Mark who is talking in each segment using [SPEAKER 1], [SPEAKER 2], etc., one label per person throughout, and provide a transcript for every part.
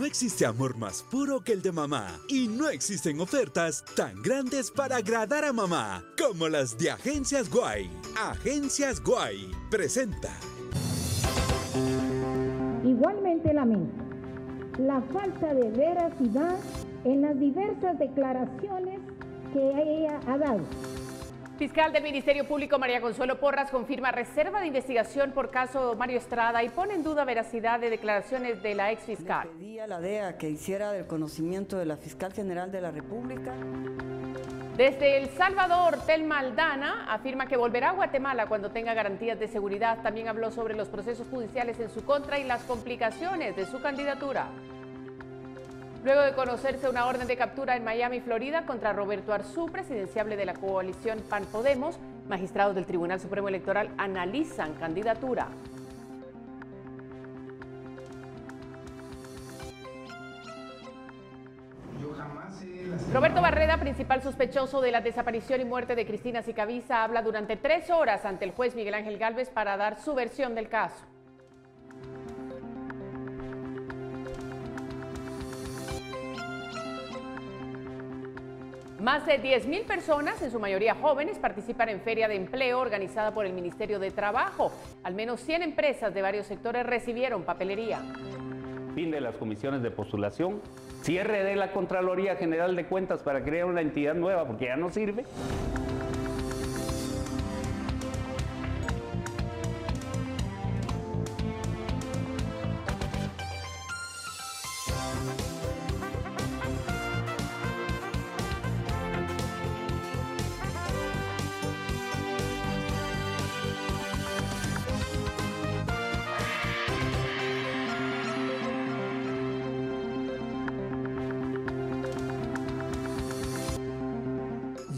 [SPEAKER 1] existe amor más puro que el de mamá y no existen ofertas tan grandes para agradar a mamá como las de Agencias Guay. Agencias Guay presenta.
[SPEAKER 2] Igualmente lamento la falta de veracidad en las diversas declaraciones que ella ha dado.
[SPEAKER 3] Fiscal del Ministerio Público María Consuelo Porras confirma reserva de investigación por caso Mario Estrada y pone en duda veracidad de declaraciones de la exfiscal.
[SPEAKER 4] Le pedí a la DEA que hiciera del conocimiento de la Fiscal General de la República.
[SPEAKER 3] Desde El Salvador, Telma Aldana afirma que volverá a Guatemala cuando tenga garantías de seguridad. También habló sobre los procesos judiciales en su contra y las complicaciones de su candidatura. Luego de conocerse una orden de captura en Miami, Florida, contra Roberto Arzú, presidenciable de la coalición PAN-Podemos, magistrados del Tribunal Supremo Electoral analizan candidatura. Roberto Barreda, principal sospechoso de la desaparición y muerte de Cristina Sicavisa, habla durante 3 horas ante el juez Miguel Ángel Gálvez para dar su versión del caso. Más de 10.000 personas, en su mayoría jóvenes, participan en Feria de Empleo organizada por el Ministerio de Trabajo. Al menos 100 empresas de varios sectores recibieron papelería.
[SPEAKER 5] Fin de las comisiones de postulación, cierre de la Contraloría General de Cuentas para crear una entidad nueva porque ya no sirve.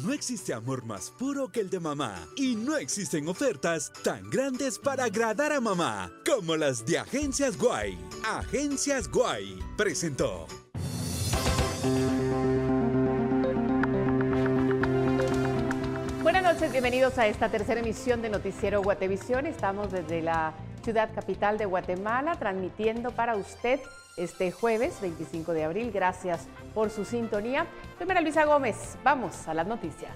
[SPEAKER 1] No existe amor más puro que el de mamá y no existen ofertas tan grandes para agradar a mamá como las de Agencias Guay. Agencias Guay presentó.
[SPEAKER 3] Buenas noches, bienvenidos a esta tercera emisión de Noticiero Guatevisión. Estamos desde la ciudad capital de Guatemala transmitiendo para usted este jueves 25 de abril. Gracias por su sintonía. Soy María Luisa Gómez. Vamos a las noticias.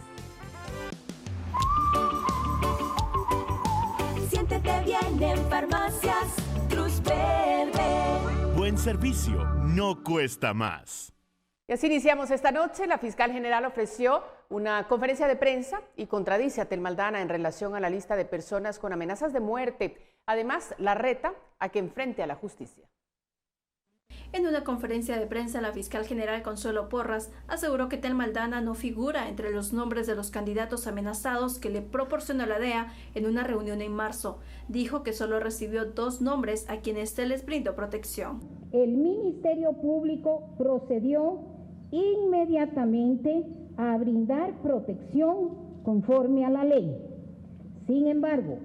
[SPEAKER 6] Siéntete bien en Farmacias Cruz Verde.
[SPEAKER 7] Buen servicio no cuesta más.
[SPEAKER 3] Y así iniciamos esta noche. La fiscal general ofreció una conferencia de prensa y contradice a Telma Aldana en relación a la lista de personas con amenazas de muerte. Además, la reta a que enfrente a la justicia.
[SPEAKER 8] En una conferencia de prensa, la fiscal general Consuelo Porras aseguró que Telma Aldana no figura entre los nombres de los candidatos amenazados que le proporcionó la DEA en una reunión en marzo. Dijo que solo recibió 2 nombres a quienes se les brindó protección.
[SPEAKER 2] El Ministerio Público procedió inmediatamente a brindar protección conforme a la ley. Sin embargo,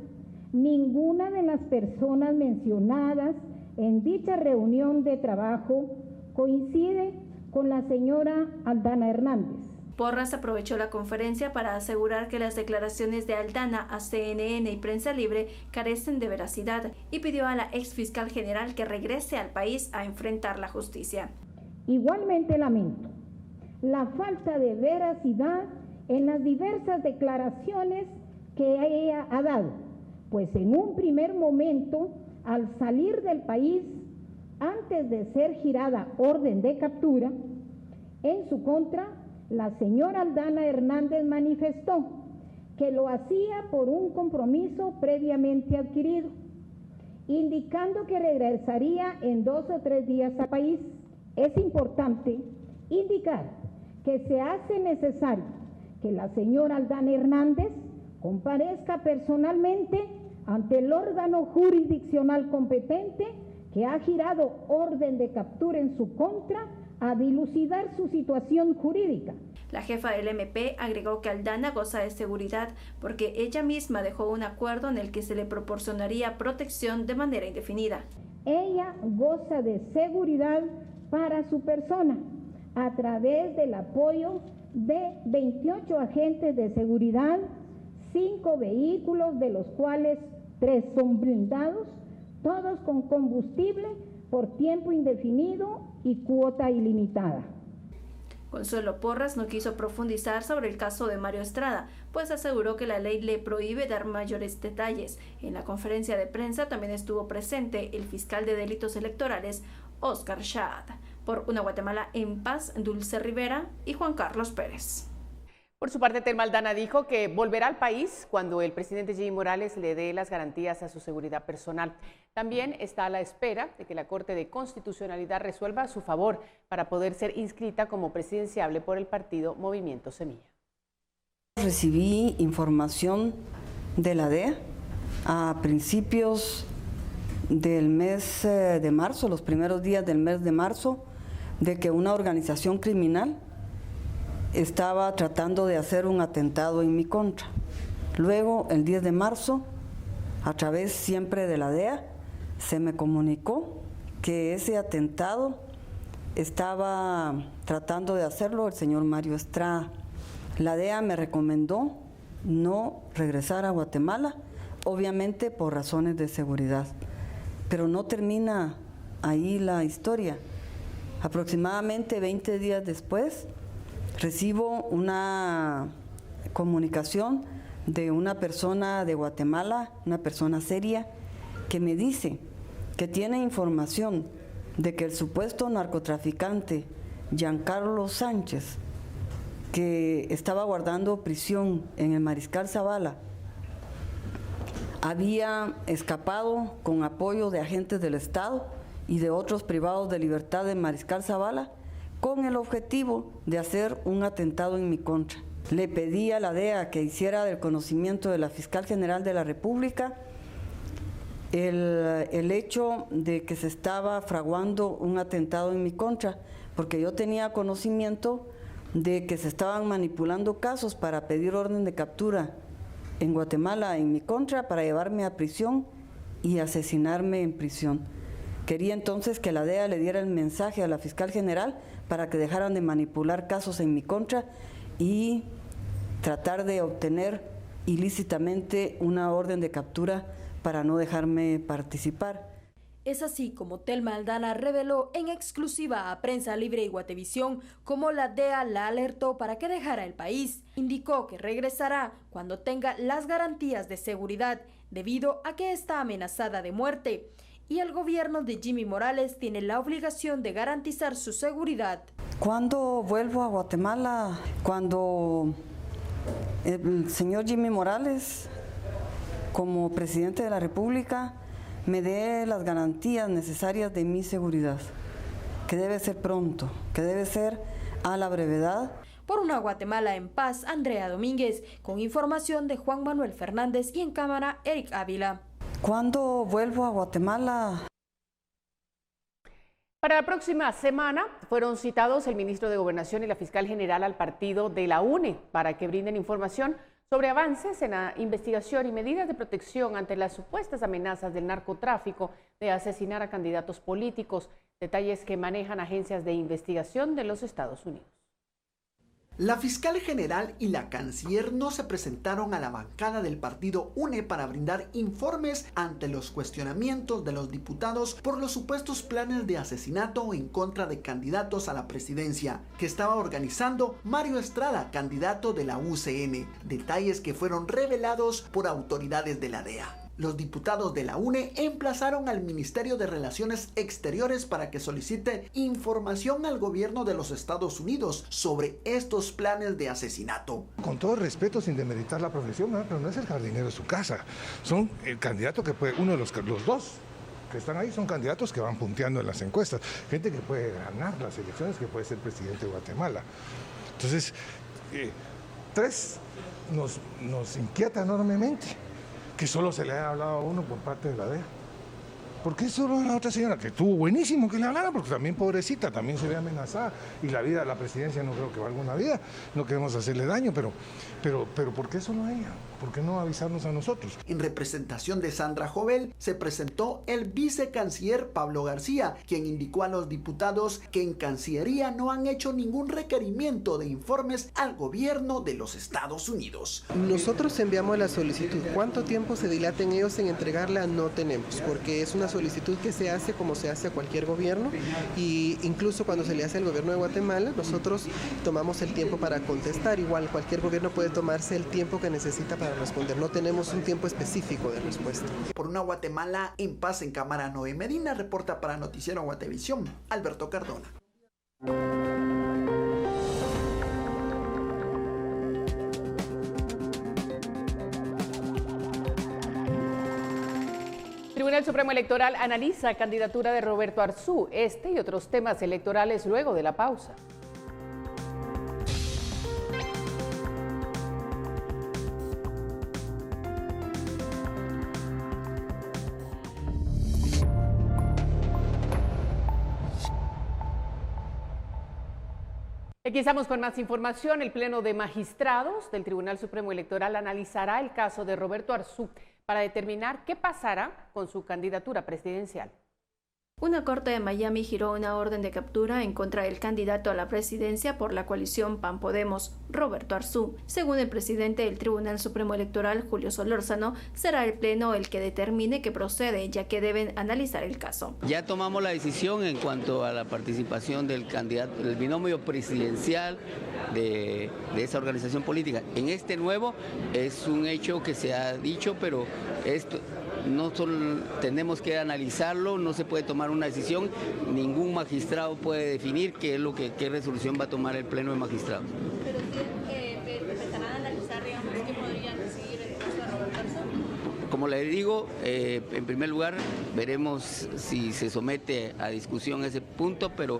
[SPEAKER 2] ninguna de las personas mencionadas en dicha reunión de trabajo coincide con la señora Aldana Hernández.
[SPEAKER 8] Porras aprovechó la conferencia para asegurar que las declaraciones de Aldana a CNN y Prensa Libre carecen de veracidad y pidió a la ex fiscal general que regrese al país a enfrentar la justicia.
[SPEAKER 2] Igualmente lamento la falta de veracidad en las diversas declaraciones que ella ha dado, pues en un primer momento, al salir del país, antes de ser girada orden de captura, en su contra, la señora Aldana Hernández manifestó que lo hacía por un compromiso previamente adquirido, indicando que regresaría en 2 o 3 días al país. Es importante indicar que se hace necesario que la señora Aldana Hernández comparezca personalmente ante el órgano jurisdiccional competente que ha girado orden de captura en su contra a dilucidar su situación jurídica.
[SPEAKER 8] La jefa del MP agregó que Aldana goza de seguridad porque ella misma dejó un acuerdo en el que se le proporcionaría protección de manera indefinida.
[SPEAKER 2] Ella goza de seguridad para su persona a través del apoyo de 28 agentes de seguridad, 5 vehículos, de los cuales 3 son blindados, todos con combustible por tiempo indefinido y cuota ilimitada.
[SPEAKER 8] Consuelo Porras no quiso profundizar sobre el caso de Mario Estrada, pues aseguró que la ley le prohíbe dar mayores detalles. En la conferencia de prensa también estuvo presente el fiscal de delitos electorales, Oscar Shad. Por Una Guatemala en Paz, Dulce Rivera y Juan Carlos Pérez.
[SPEAKER 3] Por su parte, Telma Aldana dijo que volverá al país cuando el presidente Jimmy Morales le dé las garantías a su seguridad personal. También está a la espera de que la Corte de Constitucionalidad resuelva a su favor para poder ser inscrita como presidenciable por el partido Movimiento Semilla.
[SPEAKER 4] Recibí información de la DEA a principios del mes de marzo, los primeros días del mes de marzo, de que una organización criminal estaba tratando de hacer un atentado en mi contra. Luego, el 10 de marzo, a través siempre de la DEA, se me comunicó que ese atentado estaba tratando de hacerlo el señor Mario Estrada. La DEA me recomendó no regresar a Guatemala, obviamente por razones de seguridad. Pero no termina ahí la historia. Aproximadamente 20 días después, recibo una comunicación de una persona de Guatemala, una persona seria, que me dice que tiene información de que el supuesto narcotraficante Giancarlo Sánchez, que estaba guardando prisión en el Mariscal Zavala, había escapado con apoyo de agentes del Estado y de otros privados de libertad del Mariscal Zavala, con el objetivo de hacer un atentado en mi contra. Le pedí a la DEA que hiciera del conocimiento de la Fiscal General de la República el hecho de que se estaba fraguando un atentado en mi contra, porque yo tenía conocimiento de que se estaban manipulando casos para pedir orden de captura en Guatemala en mi contra, para llevarme a prisión y asesinarme en prisión. Quería entonces que la DEA le diera el mensaje a la Fiscal General para que dejaran de manipular casos en mi contra y tratar de obtener ilícitamente una orden de captura para no dejarme participar.
[SPEAKER 9] Es así como Telma Aldana reveló en exclusiva a Prensa Libre y Guatevisión cómo la DEA la alertó para que dejara el país. Indicó que regresará cuando tenga las garantías de seguridad, debido a que está amenazada de muerte. Y el gobierno de Jimmy Morales tiene la obligación de garantizar su seguridad.
[SPEAKER 4] ¿Cuándo vuelvo a Guatemala? Cuando el señor Jimmy Morales, como presidente de la República, me dé las garantías necesarias de mi seguridad, que debe ser pronto, que debe ser a la brevedad.
[SPEAKER 9] Por Una Guatemala en Paz, Andrea Domínguez, con información de Juan Manuel Fernández y en cámara, Eric Ávila.
[SPEAKER 4] ¿Cuándo vuelvo a Guatemala?
[SPEAKER 3] Para la próxima semana fueron citados el ministro de Gobernación y la fiscal general al partido de la UNE para que brinden información sobre avances en la investigación y medidas de protección ante las supuestas amenazas del narcotráfico de asesinar a candidatos políticos, detalles que manejan agencias de investigación de los Estados Unidos.
[SPEAKER 10] La fiscal general y la canciller no se presentaron a la bancada del partido UNE para brindar informes ante los cuestionamientos de los diputados por los supuestos planes de asesinato en contra de candidatos a la presidencia que estaba organizando Mario Estrada, candidato de la UCN, detalles que fueron revelados por autoridades de la DEA. Los diputados de la UNE emplazaron al Ministerio de Relaciones Exteriores para que solicite información al gobierno de los Estados Unidos sobre estos planes de asesinato.
[SPEAKER 11] Con todo respeto, sin demeritar la profesión, pero no es el jardinero de su casa. Son el candidato que puede, uno de los dos que están ahí son candidatos que van punteando en las encuestas. Gente que puede ganar las elecciones, que puede ser presidente de Guatemala. Entonces, tres, nos inquieta enormemente que solo se le haya hablado a uno por parte de la DEA. ¿Por qué solo a la otra señora? Que estuvo buenísimo que le hablara, porque también pobrecita, también se ve amenazada. Y la vida, la presidencia no creo que valga una vida, no queremos hacerle daño, pero ¿por qué solo a ella? ¿Por qué no avisarnos a nosotros?
[SPEAKER 10] En representación de Sandra Jovel se presentó el vicecanciller Pablo García, quien indicó a los diputados que en Cancillería no han hecho ningún requerimiento de informes al gobierno de los Estados Unidos.
[SPEAKER 12] Nosotros enviamos la solicitud. ¿Cuánto tiempo se dilaten ellos en entregarla? No tenemos, porque es una solicitud que se hace como se hace a cualquier gobierno, y incluso cuando se le hace al gobierno de Guatemala, nosotros tomamos el tiempo para contestar. Igual cualquier gobierno puede tomarse el tiempo que necesita para responder. No tenemos un tiempo específico de respuesta.
[SPEAKER 10] Por una Guatemala en paz, en cámara, Noé Medina reporta para Noticiero Guatevisión, Alberto Cardona.
[SPEAKER 3] El Tribunal Supremo Electoral analiza candidatura de Roberto Arzú, este y otros temas electorales luego de la pausa. Aquí estamos con más información. El Pleno de Magistrados del Tribunal Supremo Electoral analizará el caso de Roberto Arzú para determinar qué pasará con su candidatura presidencial.
[SPEAKER 8] Una corte de Miami giró una orden de captura en contra del candidato a la presidencia por la coalición PAN Podemos, Roberto Arzú. Según el presidente del Tribunal Supremo Electoral, Julio Solórzano, será el Pleno el que determine qué procede, ya que deben analizar el caso.
[SPEAKER 13] Ya tomamos la decisión en cuanto a la participación del candidato, del binomio presidencial de esa organización política. En este nuevo es un hecho que se ha dicho, pero esto no solo tenemos que analizarlo, no se puede tomar una decisión, ningún magistrado puede definir qué resolución va a tomar el Pleno de Magistrados.
[SPEAKER 8] Pero sí empezarán a analizar, digamos, qué podrían decidir el caso de Roberto Arzú.
[SPEAKER 13] Como le digo, en primer lugar veremos si se somete a discusión ese punto, pero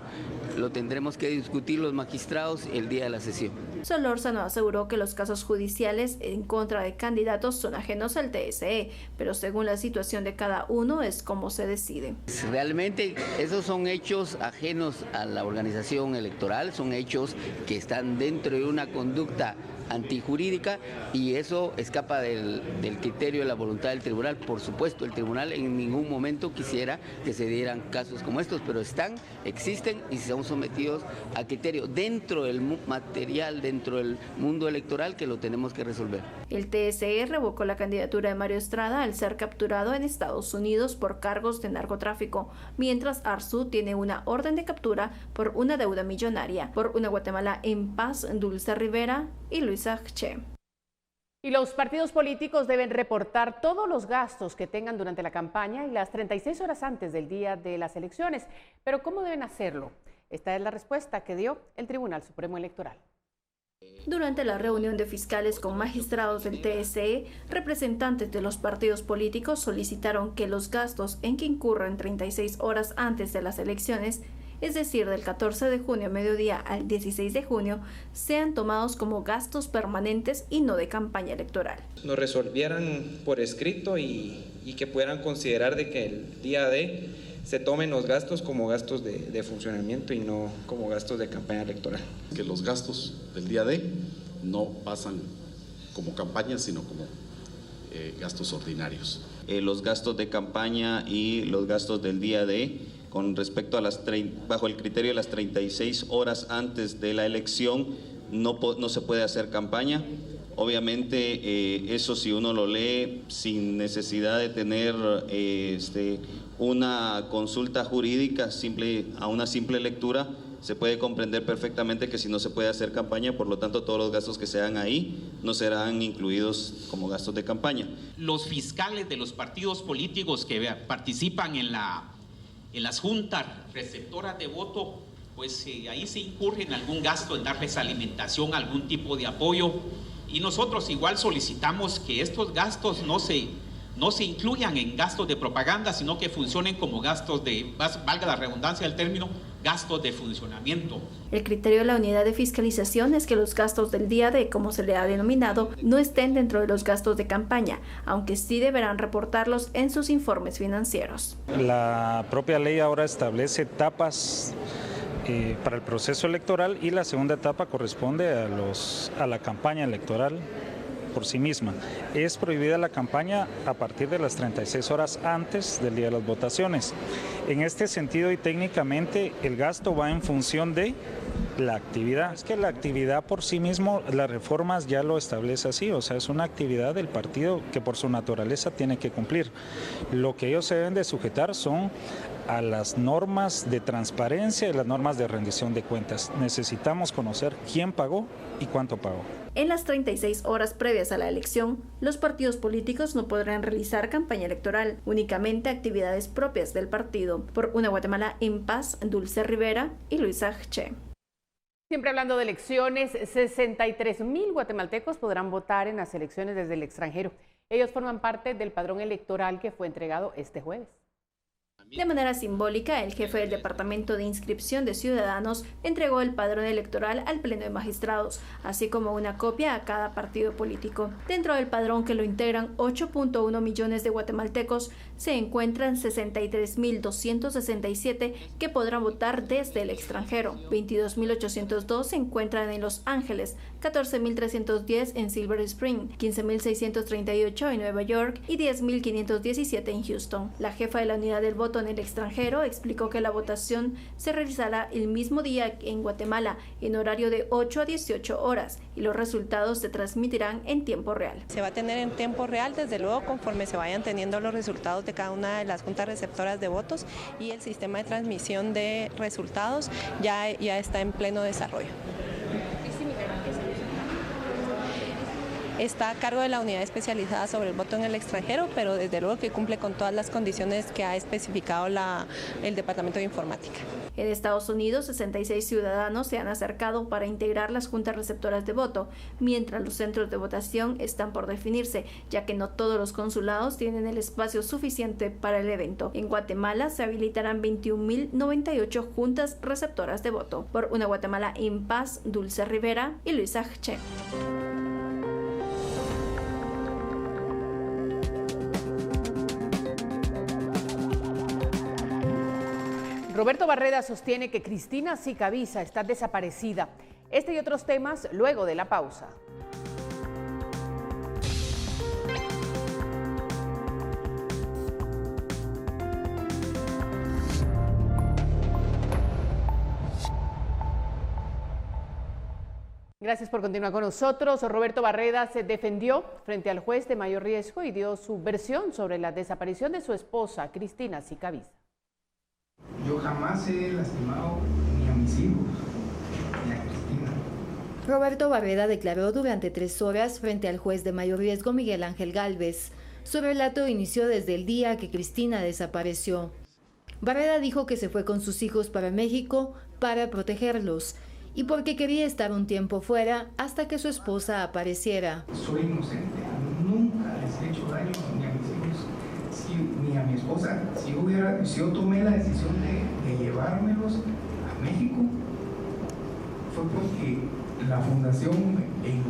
[SPEAKER 13] lo tendremos que discutir los magistrados el día de la sesión.
[SPEAKER 8] Solórzano aseguró que los casos judiciales en contra de candidatos son ajenos al TSE, pero según la situación de cada uno es como se decide.
[SPEAKER 13] Realmente esos son hechos ajenos a la organización electoral, son hechos que están dentro de una conducta antijurídica y eso escapa del criterio de la voluntad del tribunal. Por supuesto, el tribunal en ningún momento quisiera que se dieran casos como estos, pero existen y son sometidos a criterio dentro del material, dentro del mundo electoral que lo tenemos que resolver.
[SPEAKER 8] El TSE revocó la candidatura de Mario Estrada al ser capturado en Estados Unidos por cargos de narcotráfico, mientras Arzú tiene una orden de captura por una deuda millonaria. Por una Guatemala en paz, Dulce Rivera y Luisa Che.
[SPEAKER 3] Y los partidos políticos deben reportar todos los gastos que tengan durante la campaña y las 36 horas antes del día de las elecciones. Pero ¿cómo deben hacerlo? Esta es la respuesta que dio el Tribunal Supremo Electoral.
[SPEAKER 8] Durante la reunión de fiscales con magistrados del TSE, representantes de los partidos políticos solicitaron que los gastos en que incurren 36 horas antes de las elecciones, es decir, del 14 de junio a mediodía al 16 de junio, sean tomados como gastos permanentes y no de campaña electoral.
[SPEAKER 14] Nos resolvieran por escrito y que pudieran considerar de que el día de se tomen los gastos como gastos de funcionamiento y no como gastos de campaña electoral.
[SPEAKER 15] Que los gastos del día de no pasan como campaña, sino como gastos ordinarios.
[SPEAKER 16] Los gastos de campaña y los gastos del día de, con respecto a bajo el criterio de las 36 horas antes de la elección, no se puede hacer campaña. Obviamente eso, si uno lo lee sin necesidad de tener una consulta jurídica, a una simple lectura, se puede comprender perfectamente que si no se puede hacer campaña, por lo tanto todos los gastos que se hagan ahí no serán incluidos como gastos de campaña.
[SPEAKER 17] Los fiscales de los partidos políticos que participan en las juntas receptoras de voto, pues ahí se incurre en algún gasto en darles alimentación, algún tipo de apoyo, y nosotros igual solicitamos que estos gastos no se incluyan en gastos de propaganda, sino que funcionen como gastos valga la redundancia del término, gastos de funcionamiento.
[SPEAKER 8] El criterio de la unidad de fiscalización es que los gastos del día de, como se le ha denominado, no estén dentro de los gastos de campaña, aunque sí deberán reportarlos en sus informes financieros.
[SPEAKER 18] La propia ley ahora establece etapas para el proceso electoral y la segunda etapa corresponde a la campaña electoral por sí misma. Es prohibida la campaña a partir de las 36 horas antes del día de las votaciones. En este sentido y técnicamente el gasto va en función de la actividad. Es que la actividad por sí mismo, las reformas ya lo establece así, o sea, es una actividad del partido que por su naturaleza tiene que cumplir. Lo que ellos se deben de sujetar son a las normas de transparencia y las normas de rendición de cuentas. Necesitamos conocer quién pagó y cuánto pagó.
[SPEAKER 8] En las 36 horas previas a la elección, los partidos políticos no podrán realizar campaña electoral, únicamente actividades propias del partido. Por una Guatemala en paz, Dulce Rivera y Luisa Che.
[SPEAKER 3] Siempre hablando de elecciones, 63,000 guatemaltecos podrán votar en las elecciones desde el extranjero. Ellos forman parte del padrón electoral que fue entregado este jueves.
[SPEAKER 8] De manera simbólica, el jefe del Departamento de Inscripción de Ciudadanos entregó el padrón electoral al Pleno de Magistrados, así como una copia a cada partido político. Dentro del padrón, que lo integran 8.1 millones de guatemaltecos, se encuentran 63.267 que podrán votar desde el extranjero. 22.802 se encuentran en Los Ángeles, 14.310 en Silver Spring, 15.638 en Nueva York y 10.517 en Houston. La jefa de la unidad del voto en el extranjero explicó que la votación se realizará el mismo día en Guatemala, en horario de 8 a 18 horas, y los resultados se transmitirán en tiempo real.
[SPEAKER 19] Se va a tener en tiempo real, desde luego, conforme se vayan teniendo los resultados de cada una de las juntas receptoras de votos, y el sistema de transmisión de resultados ya está en pleno desarrollo. Está a cargo de la unidad especializada sobre el voto en el extranjero, pero desde luego que cumple con todas las condiciones que ha especificado el Departamento de Informática.
[SPEAKER 8] En Estados Unidos, 66 ciudadanos se han acercado para integrar las juntas receptoras de voto, mientras los centros de votación están por definirse, ya que no todos los consulados tienen el espacio suficiente para el evento. En Guatemala se habilitarán 21.098 juntas receptoras de voto. Por una Guatemala en paz, Dulce Rivera y Luisa Che.
[SPEAKER 3] Roberto Barreda sostiene que Cristina Sicavisa está desaparecida. Este y otros temas luego de la pausa. Gracias por continuar con nosotros. Roberto Barreda se defendió frente al juez de mayor riesgo y dio su versión sobre la desaparición de su esposa, Cristina Sicavisa.
[SPEAKER 20] Yo jamás he lastimado ni a mis hijos, ni a Cristina.
[SPEAKER 9] Roberto Barreda declaró durante 3 horas frente al juez de mayor riesgo Miguel Ángel Gálvez. Su relato inició desde el día que Cristina desapareció. Barreda dijo que se fue con sus hijos para México para protegerlos y porque quería estar un tiempo fuera hasta que su esposa apareciera.
[SPEAKER 20] Soy inocente, nunca les he hecho daño ni a mis hijos ni a mi esposa. Si yo tomé la decisión de llevármelos a México, fue porque la fundación, en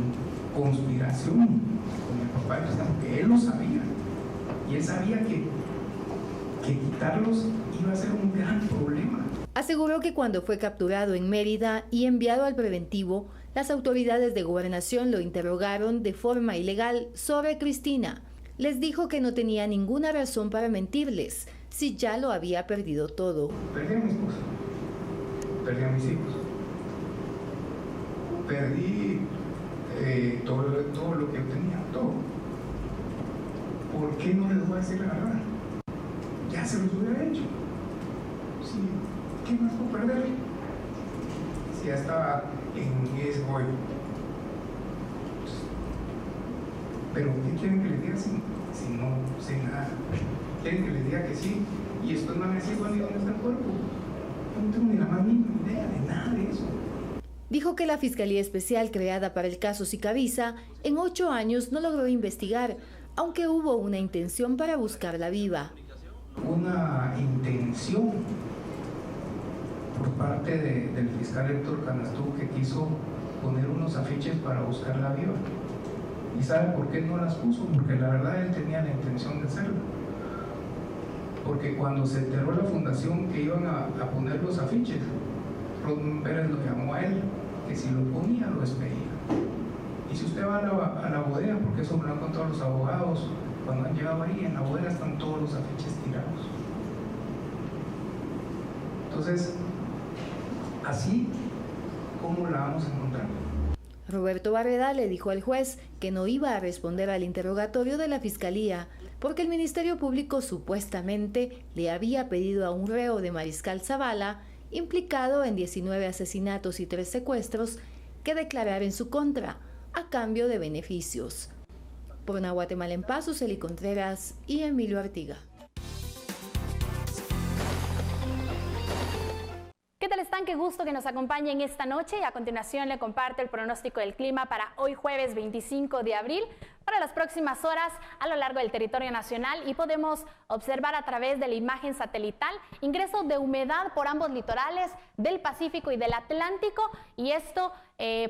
[SPEAKER 20] conspiración con mi papá, porque él lo sabía, y él sabía que quitarlos iba a ser un gran problema.
[SPEAKER 9] Aseguró que cuando fue capturado en Mérida y enviado al preventivo, las autoridades de gobernación lo interrogaron de forma ilegal sobre Cristina. Les dijo que no tenía ninguna razón para mentirles, si ya lo había perdido todo.
[SPEAKER 20] Perdí a mi esposa, perdí a mis hijos, perdí todo lo que yo tenía, todo. ¿Por qué no les voy a decir la verdad? Ya se los hubiera hecho. Sí, ¿qué más puedo perder? Si ya estaba en riesgo. Pero ¿qué quieren que les diga si no sé nada? Quieren que les diga que sí, y esto no van a decir, bueno, ¿y dónde está el cuerpo? No tengo ni la más mínima idea de nada de eso.
[SPEAKER 9] Dijo que la Fiscalía Especial creada para el caso Sicavisa en 8 años no logró investigar, aunque hubo una intención para buscarla viva.
[SPEAKER 20] Una intención por parte del fiscal Héctor Canastú, que quiso poner unos afiches para buscarla viva. ¿Y sabe por qué no las puso? Porque la verdad él tenía la intención de hacerlo. Porque cuando se enteró la fundación que iban a poner los afiches, Rodman Pérez lo llamó a él, que si lo ponía lo despedía. Y si usted va a la bodega, porque eso me lo han contado los abogados, cuando han llegado ahí, en la bodega están todos los afiches tirados. Entonces, así, ¿cómo la vamos a encontrar?
[SPEAKER 9] Roberto Barreda le dijo al juez que no iba a responder al interrogatorio de la Fiscalía porque el Ministerio Público supuestamente le había pedido a un reo de Mariscal Zavala, implicado en 19 asesinatos y 3 secuestros, que declarara en su contra, a cambio de beneficios. Por una Guatemala en Paz, Suseli Contreras y Emilio Artiga.
[SPEAKER 21] ¿Qué tal están? Qué gusto que nos acompañen esta noche y a continuación le comparto el pronóstico del clima para hoy jueves 25 de abril para las próximas horas a lo largo del territorio nacional y podemos observar a través de la imagen satelital ingresos de humedad por ambos litorales del Pacífico y del Atlántico y esto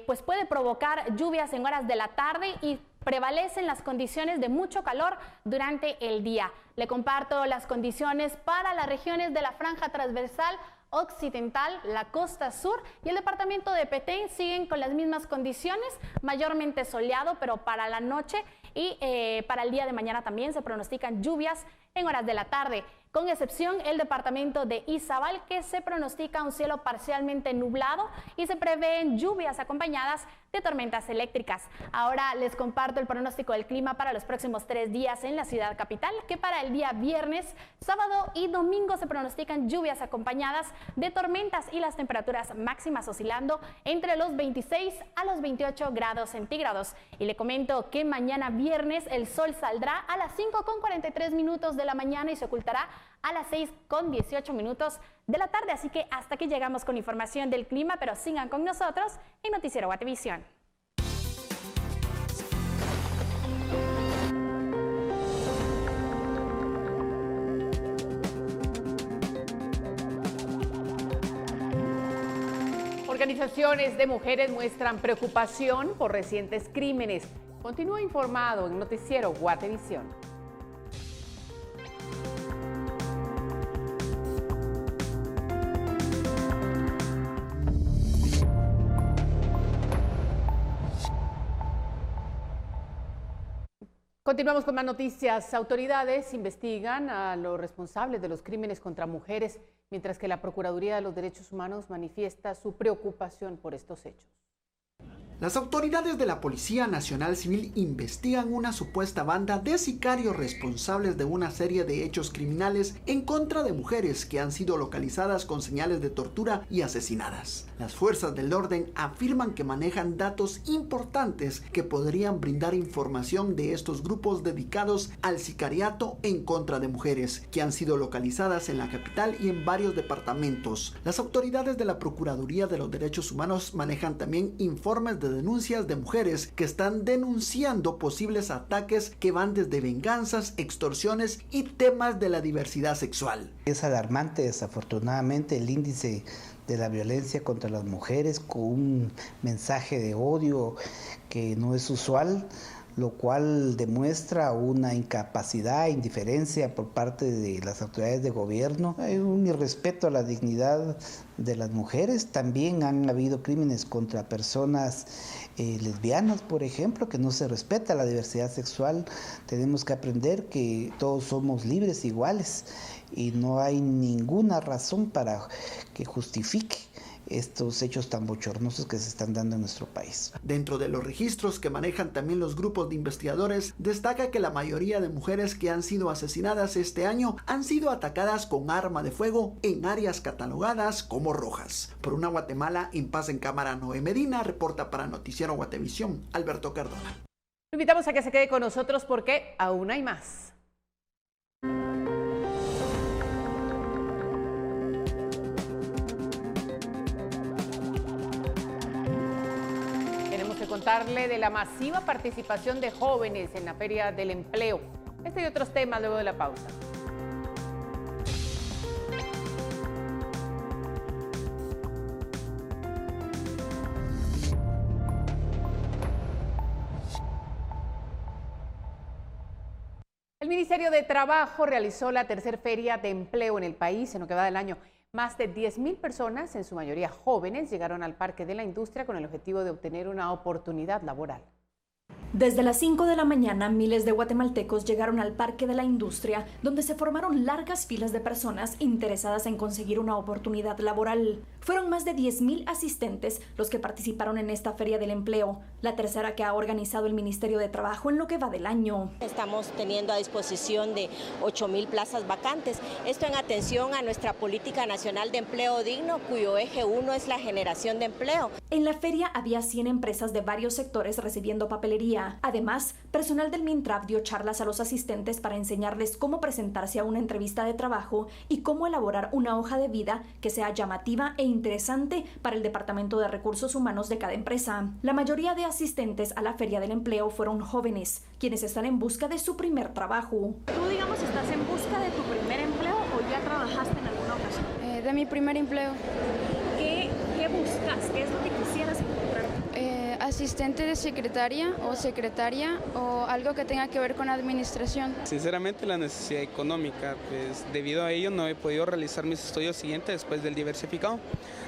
[SPEAKER 21] pues puede provocar lluvias en horas de la tarde y prevalecen las condiciones de mucho calor durante el día. Le comparto las condiciones para las regiones de la franja transversal occidental, la costa sur y el departamento de Petén siguen con las mismas condiciones, mayormente soleado, pero para la noche y para el día de mañana también se pronostican lluvias en horas de la tarde, con excepción el departamento de Izabal, que se pronostica un cielo parcialmente nublado y se prevén lluvias acompañadas de tormentas eléctricas. Ahora les comparto el pronóstico del clima para los próximos 3 días en la ciudad capital, que para el día viernes, sábado y domingo se pronostican lluvias acompañadas de tormentas y las temperaturas máximas oscilando entre los 26 a los 28 grados centígrados. Y le comento que mañana viernes el sol saldrá a las 5:43 de la mañana y se ocultará a las 6:18 de la tarde. Así que hasta aquí llegamos con información del clima, pero sigan con nosotros en Noticiero Guatevisión.
[SPEAKER 3] Organizaciones de mujeres muestran preocupación por recientes crímenes. Continúa informado en Noticiero Guatevisión. Continuamos con más noticias. Autoridades investigan a los responsables de los crímenes contra mujeres, mientras que la Procuraduría de los Derechos Humanos manifiesta su preocupación por estos hechos.
[SPEAKER 10] Las autoridades de la Policía Nacional Civil investigan una supuesta banda de sicarios responsables de una serie de hechos criminales en contra de mujeres que han sido localizadas con señales de tortura y asesinadas. Las fuerzas del orden afirman que manejan datos importantes que podrían brindar información de estos grupos dedicados al sicariato en contra de mujeres que han sido localizadas en la capital y en varios departamentos. Las autoridades de la Procuraduría de los Derechos Humanos manejan también informes de denuncias de mujeres que están denunciando posibles ataques que van desde venganzas, extorsiones y temas de la diversidad sexual.
[SPEAKER 22] Es alarmante, desafortunadamente, el índice de la violencia contra las mujeres con un mensaje de odio que no es usual, lo cual demuestra una incapacidad, indiferencia por parte de las autoridades de gobierno. Hay un irrespeto a la dignidad de las mujeres. También han habido crímenes contra personas lesbianas, por ejemplo, que no se respeta la diversidad sexual. Tenemos que aprender que todos somos libres, iguales, y no hay ninguna razón para que justifique estos hechos tan bochornosos que se están dando en nuestro país.
[SPEAKER 10] Dentro de los registros que manejan también los grupos de investigadores, destaca que la mayoría de mujeres que han sido asesinadas este año han sido atacadas con arma de fuego en áreas catalogadas como rojas. Por una Guatemala en paz en cámara, Noé Medina reporta para Noticiero Guatevisión, Alberto Cardona.
[SPEAKER 3] Lo invitamos a que se quede con nosotros porque aún hay más. Contarle de la masiva participación de jóvenes en la Feria del Empleo. Este y otros temas luego de la pausa. El Ministerio de Trabajo realizó la tercera Feria de Empleo en el país en lo que va del año. Más de 10,000 personas, en su mayoría jóvenes, llegaron al Parque de la Industria con el objetivo de obtener una oportunidad laboral.
[SPEAKER 8] Desde las 5 de la mañana, miles de guatemaltecos llegaron al Parque de la Industria, donde se formaron largas filas de personas interesadas en conseguir una oportunidad laboral. Fueron más de 10,000 asistentes los que participaron en esta Feria del Empleo, la tercera que ha organizado el Ministerio de Trabajo en lo que va del año.
[SPEAKER 1] Estamos teniendo a disposición de 8,000 plazas vacantes. Esto en atención a nuestra Política Nacional de Empleo Digno, cuyo eje 1 es la generación de empleo.
[SPEAKER 8] En la feria había 100 empresas de varios sectores recibiendo papelería. Además, personal del Mintraf dio charlas a los asistentes para enseñarles cómo presentarse a una entrevista de trabajo y cómo elaborar una hoja de vida que sea llamativa e interesante para el Departamento de Recursos Humanos de cada empresa. La mayoría de asistentes a la Feria del Empleo fueron jóvenes, quienes están en busca de su primer trabajo.
[SPEAKER 5] ¿Tú, digamos, estás en busca de tu primer empleo o ya trabajaste en alguna ocasión?
[SPEAKER 23] De mi primer empleo.
[SPEAKER 5] ¿Qué buscas? ¿Qué es lo que quisieras encontrar?
[SPEAKER 23] Asistente de secretaria o algo que tenga que ver con administración.
[SPEAKER 24] Sinceramente la necesidad económica, pues debido a ello no he podido realizar mis estudios siguientes después del diversificado.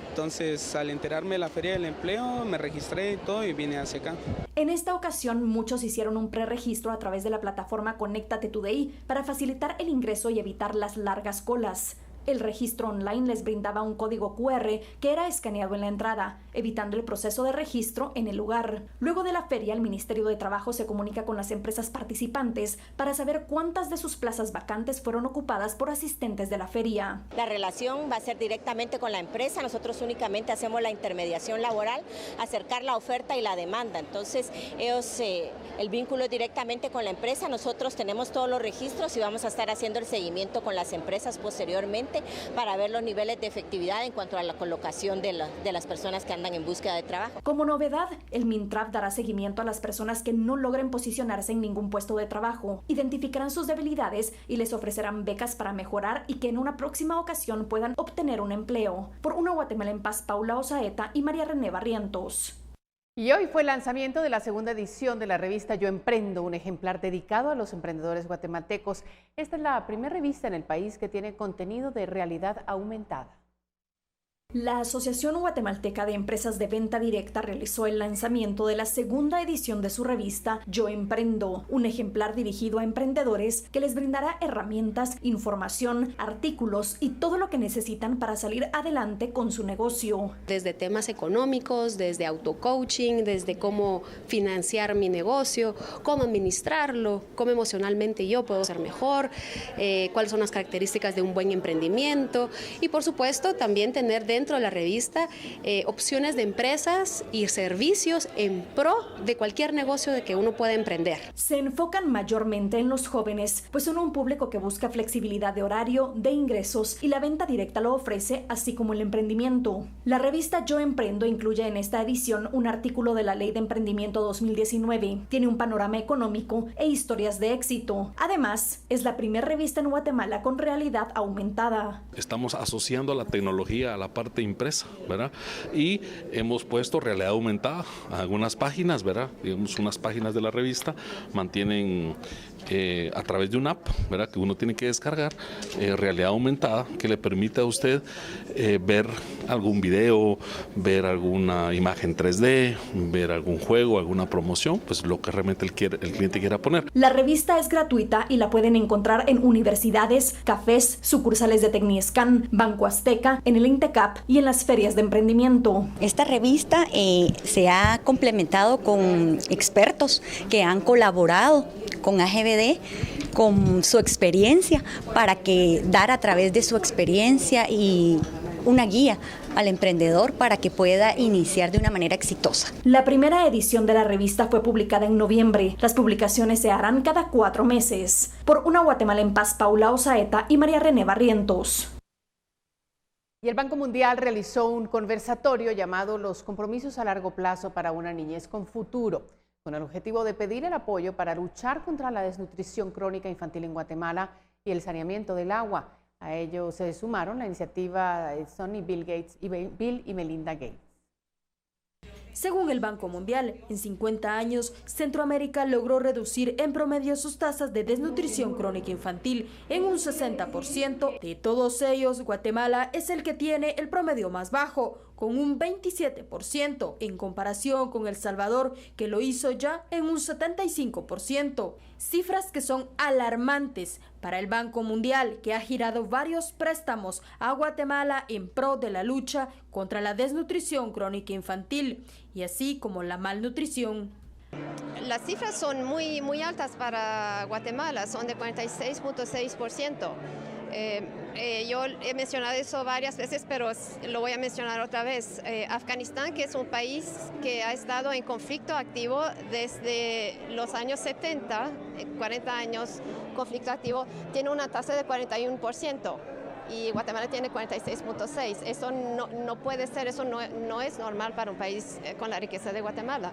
[SPEAKER 24] Entonces al enterarme de la Feria del Empleo me registré y todo y vine hacia acá.
[SPEAKER 8] En esta ocasión muchos hicieron un preregistro a través de la plataforma Conéctate Today para facilitar el ingreso y evitar las largas colas. El registro online les brindaba un código QR que era escaneado en la entrada, evitando el proceso de registro en el lugar. Luego de la feria, el Ministerio de Trabajo se comunica con las empresas participantes para saber cuántas de sus plazas vacantes fueron ocupadas por asistentes de la feria.
[SPEAKER 1] La relación va a ser directamente con la empresa, nosotros únicamente hacemos la intermediación laboral, acercar la oferta y la demanda. Entonces, el vínculo es directamente con la empresa, nosotros tenemos todos los registros y vamos a estar haciendo el seguimiento con las empresas posteriormente para ver los niveles de efectividad en cuanto a la colocación de las personas que andan en búsqueda de trabajo.
[SPEAKER 8] Como novedad, el Mintraf dará seguimiento a las personas que no logren posicionarse en ningún puesto de trabajo, identificarán sus debilidades y les ofrecerán becas para mejorar y que en una próxima ocasión puedan obtener un empleo. Por Una Guatemala en Paz, Paula Osaeta y María René Barrientos.
[SPEAKER 3] Y hoy fue el lanzamiento de la segunda edición de la revista Yo Emprendo, un ejemplar dedicado a los emprendedores guatemaltecos. Esta es la primera revista en el país que tiene contenido de realidad aumentada.
[SPEAKER 8] La Asociación Guatemalteca de Empresas de Venta Directa realizó el lanzamiento de la segunda edición de su revista Yo Emprendo, un ejemplar dirigido a emprendedores que les brindará herramientas, información, artículos y todo lo que necesitan para salir adelante con su negocio.
[SPEAKER 25] Desde temas económicos, desde autocoaching, desde cómo financiar mi negocio, cómo administrarlo, cómo emocionalmente yo puedo ser mejor, cuáles son las características de un buen emprendimiento y por supuesto también tener dentro de la revista opciones de empresas y servicios en pro de cualquier negocio de que uno pueda emprender.
[SPEAKER 8] Se enfocan mayormente en los jóvenes, pues son un público que busca flexibilidad de horario, de ingresos y la venta directa lo ofrece, así como el emprendimiento. La revista Yo Emprendo incluye en esta edición un artículo de la Ley de Emprendimiento 2019, tiene un panorama económico e historias de éxito. Además, es la primera revista en Guatemala con realidad aumentada.
[SPEAKER 26] Estamos asociando la tecnología a la parte impresa, ¿verdad? Y hemos puesto realidad aumentada a algunas páginas, ¿verdad? Digamos, unas páginas de la revista mantienen a través de una app, ¿verdad? Que uno tiene que descargar, realidad aumentada, que le permite a usted ver algún video, ver alguna imagen 3D, ver algún juego, alguna promoción, pues lo que realmente el cliente quiera poner.
[SPEAKER 8] La revista es gratuita y la pueden encontrar en universidades, cafés, sucursales de Tecniescan, Banco Azteca, en el INTECAP y en las ferias de emprendimiento.
[SPEAKER 27] Esta revista se ha complementado con expertos que han colaborado con AGVD, con su experiencia, para que dar a través de su experiencia y una guía al emprendedor para que pueda iniciar de una manera exitosa.
[SPEAKER 8] La primera edición de la revista fue publicada en noviembre. Las publicaciones se harán cada 4 meses. Por Una Guatemala en Paz, Paula Osaeta y María René Barrientos.
[SPEAKER 3] Y el Banco Mundial realizó un conversatorio llamado Los compromisos a largo plazo para una niñez con futuro, con el objetivo de pedir el apoyo para luchar contra la desnutrición crónica infantil en Guatemala y el saneamiento del agua. A ello se sumaron la iniciativa de Sony Bill y Melinda Gates.
[SPEAKER 9] Según el Banco Mundial, en 50 años, Centroamérica logró reducir en promedio sus tasas de desnutrición crónica infantil en un 60%. De todos ellos, Guatemala es el que tiene el promedio más bajo, con un 27%, en comparación con El Salvador, que lo hizo ya en un 75%. Cifras que son alarmantes para el Banco Mundial, que ha girado varios préstamos a Guatemala en pro de la lucha contra la desnutrición crónica infantil y así como la malnutrición.
[SPEAKER 2] Las cifras son muy altas para Guatemala, son de 46.6%. Yo he mencionado eso varias veces, pero lo voy a mencionar otra vez. Afganistán, que es un país que ha estado en conflicto activo desde los años 70, 40 años conflicto activo, tiene una tasa de 41%. Y Guatemala tiene 46.6. Eso no puede ser, eso no es normal para un país con la riqueza de Guatemala.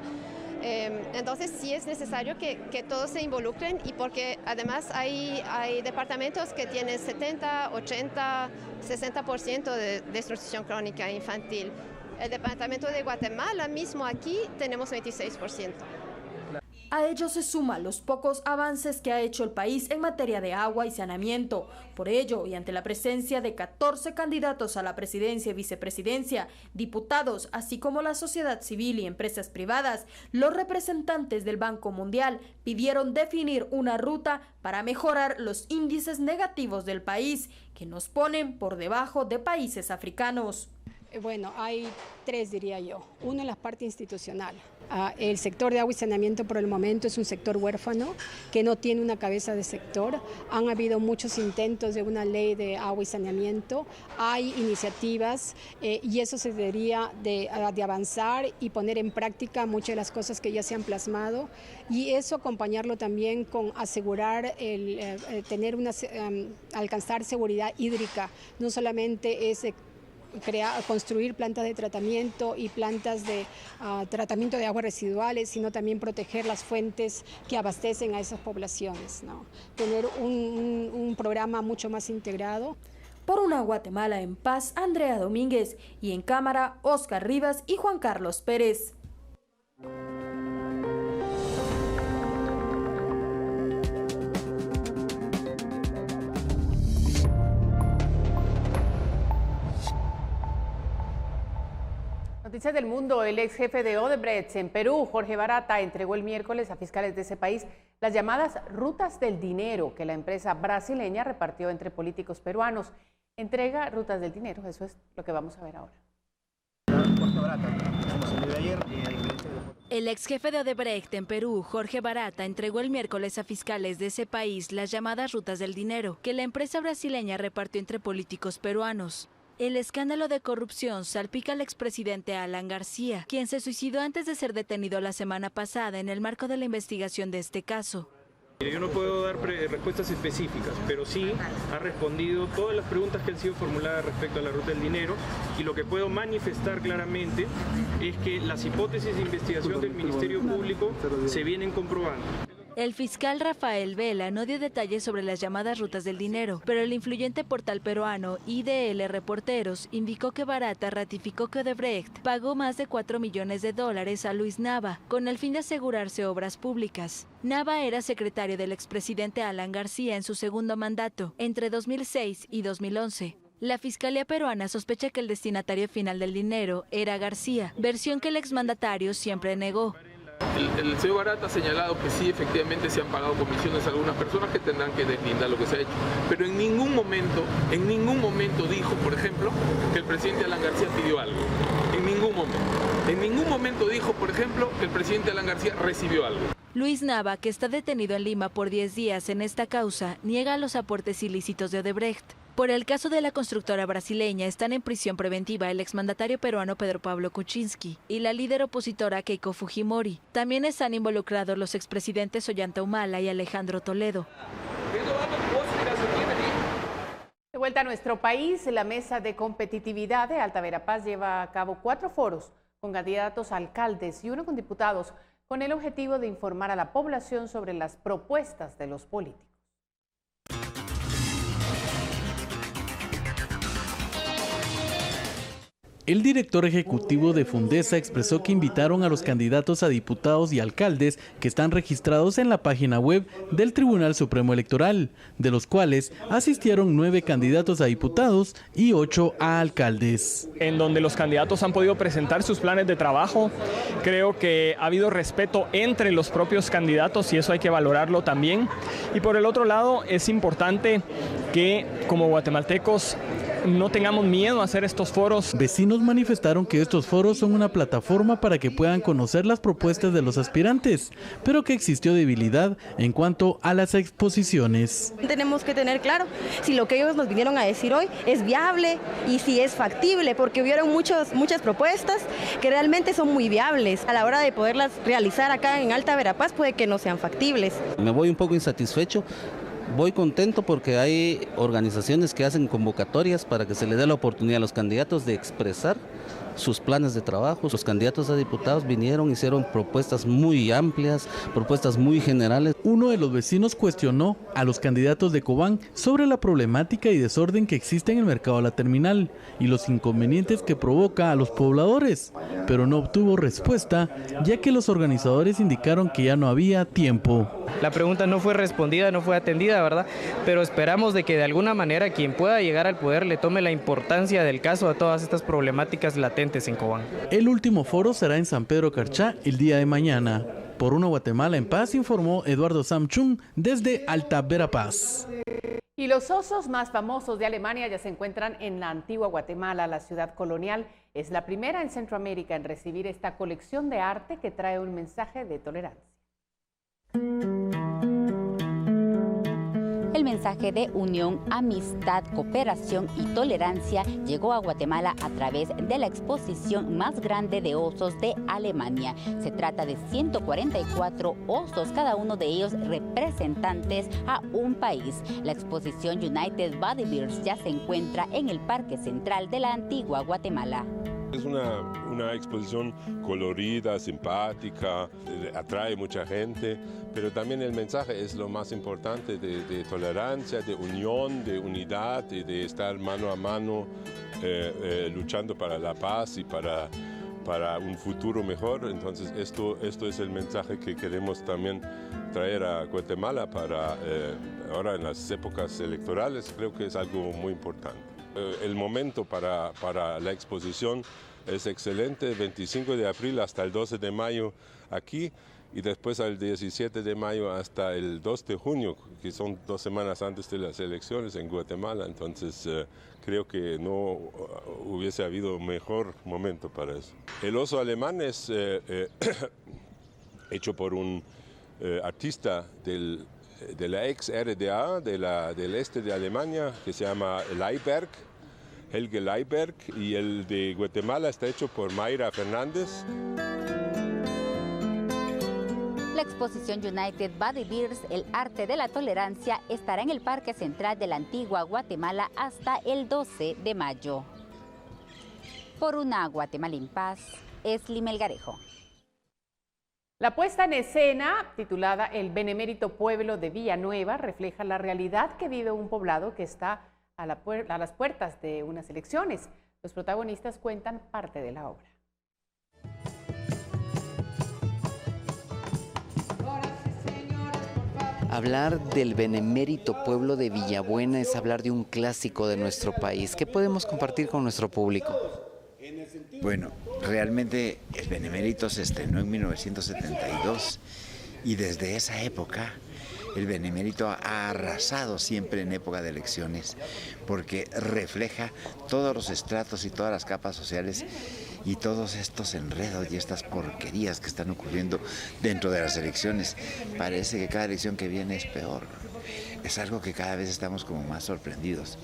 [SPEAKER 2] Entonces sí es necesario que todos se involucren y porque además hay departamentos que tienen 70, 80, 60% de desnutrición crónica infantil. El departamento de Guatemala mismo aquí tenemos 26%.
[SPEAKER 9] A ello se suman los pocos avances que ha hecho el país en materia de agua y saneamiento. Por ello, y ante la presencia de 14 candidatos a la presidencia y vicepresidencia, diputados, así como la sociedad civil y empresas privadas, los representantes del Banco Mundial pidieron definir una ruta para mejorar los índices negativos del país, que nos ponen por debajo de países africanos.
[SPEAKER 4] Bueno, hay tres, diría yo. Uno en la parte institucional. El sector de agua y saneamiento por el momento es un sector huérfano que no tiene una cabeza de sector. Han habido muchos intentos de una ley de agua y saneamiento. Hay iniciativas y eso se debería de avanzar y poner en práctica muchas de las cosas que ya se han plasmado. Y eso acompañarlo también con asegurar alcanzar seguridad hídrica. No solamente es construir plantas de tratamiento y plantas de tratamiento de aguas residuales, sino también proteger las fuentes que abastecen a esas poblaciones, ¿no? Tener un programa mucho más integrado.
[SPEAKER 9] Por una Guatemala en paz, Andrea Domínguez, y en cámara, Oscar Rivas y Juan Carlos Pérez.
[SPEAKER 3] Noticias del mundo. El ex jefe de Odebrecht en Perú, Jorge Barata, entregó el miércoles a fiscales de ese país las llamadas rutas del dinero que la empresa brasileña repartió entre políticos peruanos. Entrega rutas del dinero, eso es lo que vamos a ver ahora.
[SPEAKER 6] El ex jefe de Odebrecht en Perú, Jorge Barata, entregó el miércoles a fiscales de ese país las llamadas rutas del dinero que la empresa brasileña repartió entre políticos peruanos. El escándalo de corrupción salpica al expresidente Alan García, quien se suicidó antes de ser detenido la semana pasada en el marco de la investigación de este caso.
[SPEAKER 7] Yo no puedo dar respuestas específicas, pero sí ha respondido todas las preguntas que han sido formuladas respecto a la ruta del dinero, y lo que puedo manifestar claramente es que las hipótesis de investigación del Ministerio Público se vienen comprobando.
[SPEAKER 6] El fiscal Rafael Vela no dio detalles sobre las llamadas rutas del dinero, pero el influyente portal peruano IDL Reporteros indicó que Barata ratificó que Odebrecht pagó más de $4 millones a Luis Nava, con el fin de asegurarse obras públicas. Nava era secretario del expresidente Alan García en su segundo mandato, entre 2006 y 2011. La Fiscalía peruana sospecha que el destinatario final del dinero era García, versión que el exmandatario siempre negó.
[SPEAKER 7] El señor Barata ha señalado que sí, efectivamente se han pagado comisiones a algunas personas que tendrán que deslindar lo que se ha hecho. Pero en ningún momento dijo, por ejemplo, que el presidente Alan García pidió algo. En ningún momento. En ningún momento dijo, por ejemplo, que el presidente Alan García recibió algo.
[SPEAKER 6] Luis Nava, que está detenido en Lima por 10 días en esta causa, niega los aportes ilícitos de Odebrecht. Por el caso de la constructora brasileña están en prisión preventiva el exmandatario peruano Pedro Pablo Kuczynski y la líder opositora Keiko Fujimori. También están involucrados los expresidentes Ollanta Humala y Alejandro Toledo.
[SPEAKER 3] De vuelta a nuestro país, la Mesa de Competitividad de Alta Verapaz lleva a cabo 4 foros con candidatos a alcaldes y 1 con diputados, con el objetivo de informar a la población sobre las propuestas de los políticos.
[SPEAKER 11] El director ejecutivo de Fundesa expresó que invitaron a los candidatos a diputados y alcaldes que están registrados en la página web del Tribunal Supremo Electoral, de los cuales asistieron 9 candidatos a diputados y 8 a alcaldes.
[SPEAKER 12] En donde los candidatos han podido presentar sus planes de trabajo, creo que ha habido respeto entre los propios candidatos y eso hay que valorarlo también. Y por el otro lado, es importante que como guatemaltecos no tengamos miedo a hacer estos foros.
[SPEAKER 11] Vecinos manifestaron que estos foros son una plataforma para que puedan conocer las propuestas de los aspirantes, pero que existió debilidad en cuanto a las exposiciones.
[SPEAKER 13] Tenemos que tener claro si lo que ellos nos vinieron a decir hoy es viable y si es factible, porque hubieron muchas propuestas que realmente son muy viables. A la hora de poderlas realizar acá en Alta Verapaz puede que no sean factibles.
[SPEAKER 14] Me voy un poco insatisfecho. Voy contento porque hay organizaciones que hacen convocatorias para que se le dé la oportunidad a los candidatos de expresar sus planes de trabajo. Los candidatos a diputados vinieron, hicieron propuestas muy amplias, propuestas muy generales.
[SPEAKER 11] Uno de los vecinos cuestionó a los candidatos de Cobán sobre la problemática y desorden que existe en el mercado de la terminal y los inconvenientes que provoca a los pobladores, pero no obtuvo respuesta, ya que los organizadores indicaron que ya no había tiempo.
[SPEAKER 15] La pregunta no fue respondida, no fue atendida, ¿verdad? Pero esperamos de que de alguna manera quien pueda llegar al poder le tome la importancia del caso a todas estas problemáticas latentes en Cobán.
[SPEAKER 11] El último foro será en San Pedro Carchá el día de mañana. Por una Guatemala en paz, informó Eduardo Samchung desde Alta Verapaz.
[SPEAKER 3] Y los osos más famosos de Alemania ya se encuentran en la antigua Guatemala. La ciudad colonial es la primera en Centroamérica en recibir esta colección de arte que trae un mensaje de tolerancia.
[SPEAKER 16] El mensaje de unión, amistad, cooperación y tolerancia llegó a Guatemala a través de la exposición más grande de osos de Alemania. Se trata de 144 osos, cada uno de ellos representantes a un país. La exposición United Body Bears ya se encuentra en el Parque Central de la antigua Guatemala.
[SPEAKER 17] Es una exposición colorida, simpática, atrae mucha gente, pero también el mensaje es lo más importante de tolerancia, de unión, de unidad y de estar mano a mano luchando para la paz y para un futuro mejor. Entonces esto es el mensaje que queremos también traer a Guatemala para ahora en las épocas electorales. Creo que es algo muy importante. El momento para la exposición es excelente, 25 de abril hasta el 12 de mayo aquí y después al 17 de mayo hasta el 2 de junio, que son 2 semanas antes de las elecciones en Guatemala. Entonces creo que no hubiese habido mejor momento para eso. El oso alemán es hecho por un artista de la ex RDA, del este de Alemania, que se llama Leiberg, Helge Leiberg, y el de Guatemala está hecho por Mayra Fernández.
[SPEAKER 16] La exposición United Body Bears, el arte de la tolerancia, estará en el Parque Central de la antigua Guatemala hasta el 12 de mayo. Por una Guatemala en paz, Esli Melgarejo.
[SPEAKER 3] La puesta en escena, titulada El Benemérito Pueblo de Villanueva, refleja la realidad que vive un poblado que está a las puertas de unas elecciones. Los protagonistas cuentan parte de la obra.
[SPEAKER 28] Hablar del benemérito pueblo de Villabuena es hablar de un clásico de nuestro país. ¿Qué podemos compartir con nuestro público?
[SPEAKER 29] Bueno, realmente el Benemérito se estrenó en 1972 y desde esa época el Benemérito ha arrasado siempre en época de elecciones porque refleja todos los estratos y todas las capas sociales y todos estos enredos y estas porquerías que están ocurriendo dentro de las elecciones. Parece que cada elección que viene es peor. Es algo que cada vez estamos como más sorprendidos.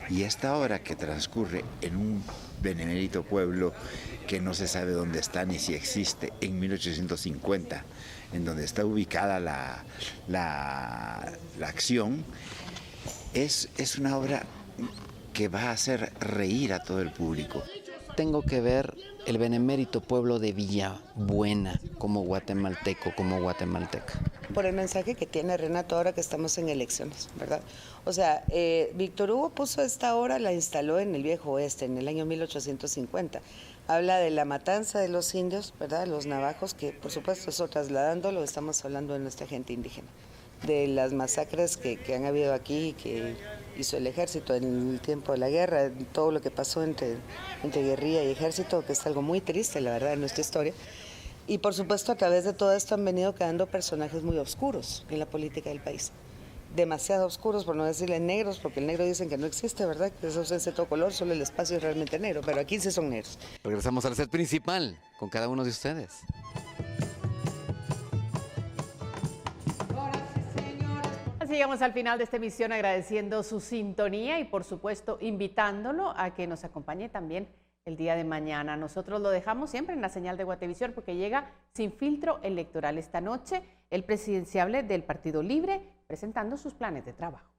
[SPEAKER 29] Y esta obra que transcurre en un benemérito pueblo que no se sabe dónde está ni si existe, en 1850, en donde está ubicada la acción, es una obra que va a hacer reír a todo el público.
[SPEAKER 28] Tengo que ver el benemérito pueblo de Villabuena como guatemalteco, como guatemalteca.
[SPEAKER 5] por el mensaje que tiene Renato ahora que estamos en elecciones, ¿verdad? O sea, Víctor Hugo puso esta hora, la instaló en el Viejo Oeste, en el año 1850. Habla de la matanza de los indios, ¿verdad? Los navajos, que por supuesto eso trasladándolo, estamos hablando de nuestra gente indígena. De las masacres que han habido aquí, que hizo el ejército en el tiempo de la guerra, todo lo que pasó entre guerrilla y ejército, que es algo muy triste, la verdad, en nuestra historia. Y por supuesto a través de todo esto han venido quedando personajes muy oscuros en la política del país. Demasiado oscuros, por no decirle negros, porque el negro dicen que no existe, ¿verdad? Que es ausencia de todo color, solo el espacio es realmente negro, pero aquí sí son negros.
[SPEAKER 28] Regresamos al set principal con cada uno de ustedes.
[SPEAKER 3] Así llegamos al final de esta emisión agradeciendo su sintonía y por supuesto invitándolo a que nos acompañe también el día de mañana. Nosotros lo dejamos siempre en la señal de Guatevisión porque llega Sin Filtro Electoral esta noche el presidenciable del Partido Libre presentando sus planes de trabajo.